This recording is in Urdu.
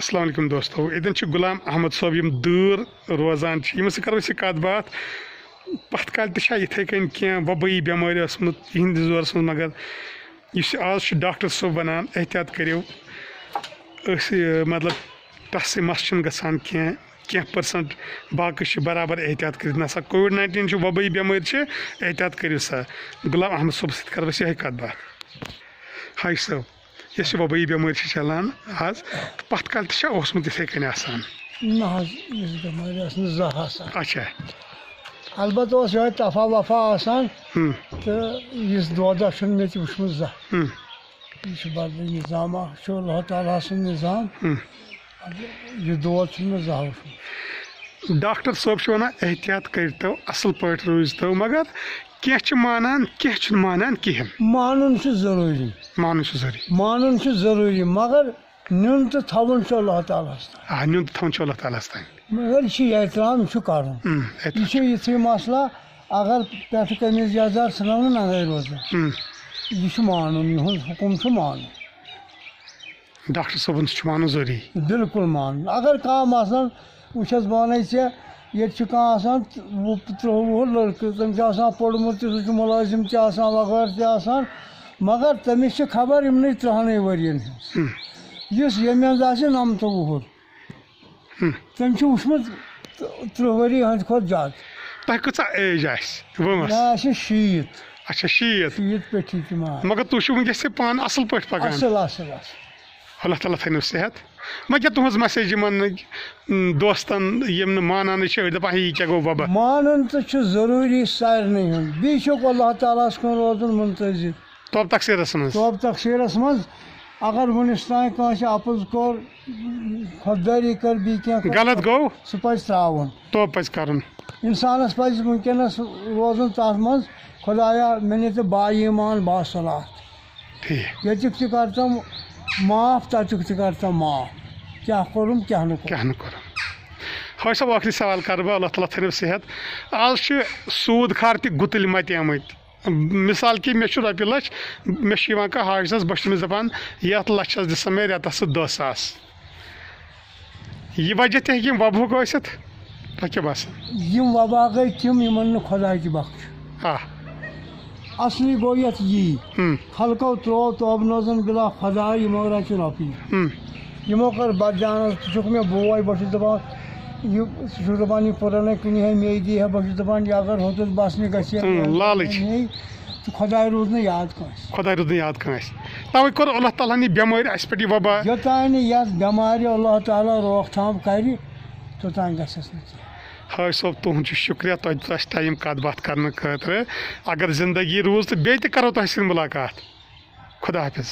السلام علیکم دوستو اتن غلام احمد صٲب یم دور روزان یمن سۭتۍ کرو أسۍ کتھ باتھ پتھ کالہِ تہِ چھا یِتھے کٔنۍ کینٛہہ وبٲیی بٮ۪مٲرۍ ٲسمٕژ یِہنٛدِس دورس منٛز مگر یُس آز چھُ ڈاکٹر صٲب ونان احتیاط کٔرِو أسۍ مطلب ٹس مس چھُنہٕ گژھان کینٛہہ پٔرسنٹ باقٕے چھِ برابر احتیاط کٔرِتھ نسا کووِڈ-19 چھُ وبٲیی بٮ۪مٲرۍ چھِ احتیاط کٔرِو سا غلام احمد صٲب سۭتۍ کرو أسۍ یِہے کتھ باتھ ہاے صٲب یۄس یہِ وبٲیی بٮ۪مٲرۍ چھِ چلان آز پتھ کالہِ تہِ چھا اوسمُت یِتھے کٔنۍ آسان نہ حظ یُس بٮ۪مٲرۍ ٲس نہٕ زانٛہہ آسان اچھا البتہ اوس یِہوے تفا وفا آسان تہٕ یُس دودہ چھُنہٕ مےٚ تہِ وٕچھمُت زانٛہہ یہِ چھُ بدلٕے نظام اکھ چھُ اللہ تعالیٰ سُنٛد نظام یہِ دود چھُنہٕ مےٚ زانٛہہ وٕچھمُت ڈاکٹر صٲب چھُ ونان احتیاط کٔرتو اصل پٲٹھۍ روٗزتو مگر کینٛہہ چھِ مانان کینٛہہ چھِنہٕ مانان کِہینۍ مانُن چھُ ضروٗری مانُن چھُ ضروٗری مگر نیُن تہٕ تھاوُن چھُ اللہ تعالیٰ ہس تام نیُن تہٕ تھاوُن چھُ اللہ تعالیٰ ہس تام مگر یہِ چھُ احترام یہِ چھُ کرُن یہِ چھُ یِتھُے مسلہٕ اگر پٮ۪ٹھٕ قمیٖض یزار ژھٕنو نہٕ نظرِ روزان یہِ چھُ مانُن یِہُنٛد حُکُم چھُ مانُن ڈاکٹر صٲبن چھُ مانُن ضروٗری بالکل مانُن اگر کانٛہہ مثلاً وٕچھ حظ بہٕ ونے ژےٚ ییٚتہِ چھُ کانٛہہ آسان 30 وُہُر لٔڑکہٕ تٔمۍ چھُ آسان پوٚرمُت تہِ سُہ چھُ مُلٲزِم تہِ آسان وغٲرٕ تہِ آسان مگر تٔمِس چھِ خبر یِمنٕے 30 ؤرین ہٕنٛز یُس ییٚمہِ منٛز آسہِ 29 وُہُر تٔمۍ چھُ وٕچھمُت 30 ؤری ہٕنٛدِ کھۄتہٕ زیادٕ تۄہہِ کۭژاہ ایج آسہِ مےٚ آسہِ 60 اچھا 60 پیٚٹھی تہِ ما مگر تُہۍ چھِو وٕنکیٚس تہِ پانہٕ اصل پٲٹھۍ پکان اصل اللہ تعالیٰ تھٲینو صحت وۄنۍ کیٛاہ تُہنٛز مسیج یِمن دوستن یِم نہٕ مانانٕے چھِ أڑۍ دپان یہِ کیٛاہ گوٚو وبا مانُن تہٕ چھُ ضروٗری سارنٕے ہُنٛد بیٚیہِ چھُکھ اللہ تعالیٰ ہس کُن روزُن مُنتظِر توبہٕ تقسیٖرس منٛز منٛز اگر وُنِس تانۍ کٲنٛسہِ اپُز کوٚر خۄددٲری کٔر بیٚیہِ کینٛہہ غلط گوٚو سُہ پزِ ترٛاوُن توبہٕ پزِ کرُن انسانس پزِ وُنکیٚنس روزُن تتھ منٛز خۄدایا مےٚ نہِ تہٕ با ایٖمان با صلات ٹھیٖک ییٚتیُک تہِ کرتم معاف تتیُک تہِ کرتم معاف کیٛاہ کوٚرُم کیٛاہ نہٕ کوٚرُم ہاے صٲب ٲخری سوال کرٕ بہٕ اللہ تعالیٰ تھٲینو صحت آز چھِ سوٗد خار تہِ گُتٕلۍ متیمٕتۍ مثال کہِ مےٚ چھُ رۄپیہِ لچھ مےٚ چھُ یِوان کانٛہہ حاجہِ صٲبس بہٕ چھُس تٔمِس دپان یتھ لچھس دِسا مےٚ رٮ۪تس 10 ساس یہِ وجہ تہِ ہیٚکہِ یِم وبہُک ٲسِتھ تۄہہِ کیٛاہ باسان یِم وبا گٔے تِم یِمن نہٕ خۄداے تہِ بخش اصلی گوٚو یتھ یی خلقو تروو توبہٕ نوزن بِلا خۄدا یِمو رچہِ رۄپیہِ یِمو کٔر بدجانس ژٕ چھُکھ مےٚ بوے بہٕ چھُس دپان یہِ ژٕ چھُکھ دپان یہِ پُرنے کٕنہِ ہے مے دی ہے بہٕ چھُس دپان یہِ اگر ہُتُس بسنہِ گژھِ لالٕچ تہٕ خۄداے روٗد نہٕ یاد کٲنٛسہِ توے کوٚر اللہ تعالیٰ ہن یہِ بٮ۪مٲرۍ اسہِ پٮ۪ٹھ یہِ وبا یوٚتانۍ نہٕ یتھ بٮ۪مارِ اللہ تعالیٰ روک تھام کرِ توٚتانۍ گژھٮ۪س نہٕ کینٛہہ ہاے صٲب تُہُنٛد چھُ شُکریہ تۄہہِ دیُت اسہِ ٹایم کتھ باتھ کرنہٕ خٲطرٕ اگر زندگی روٗز تہٕ بیٚیہِ تہِ کرو تۄہہِ سۭتۍ مُلاقات خدا حافظ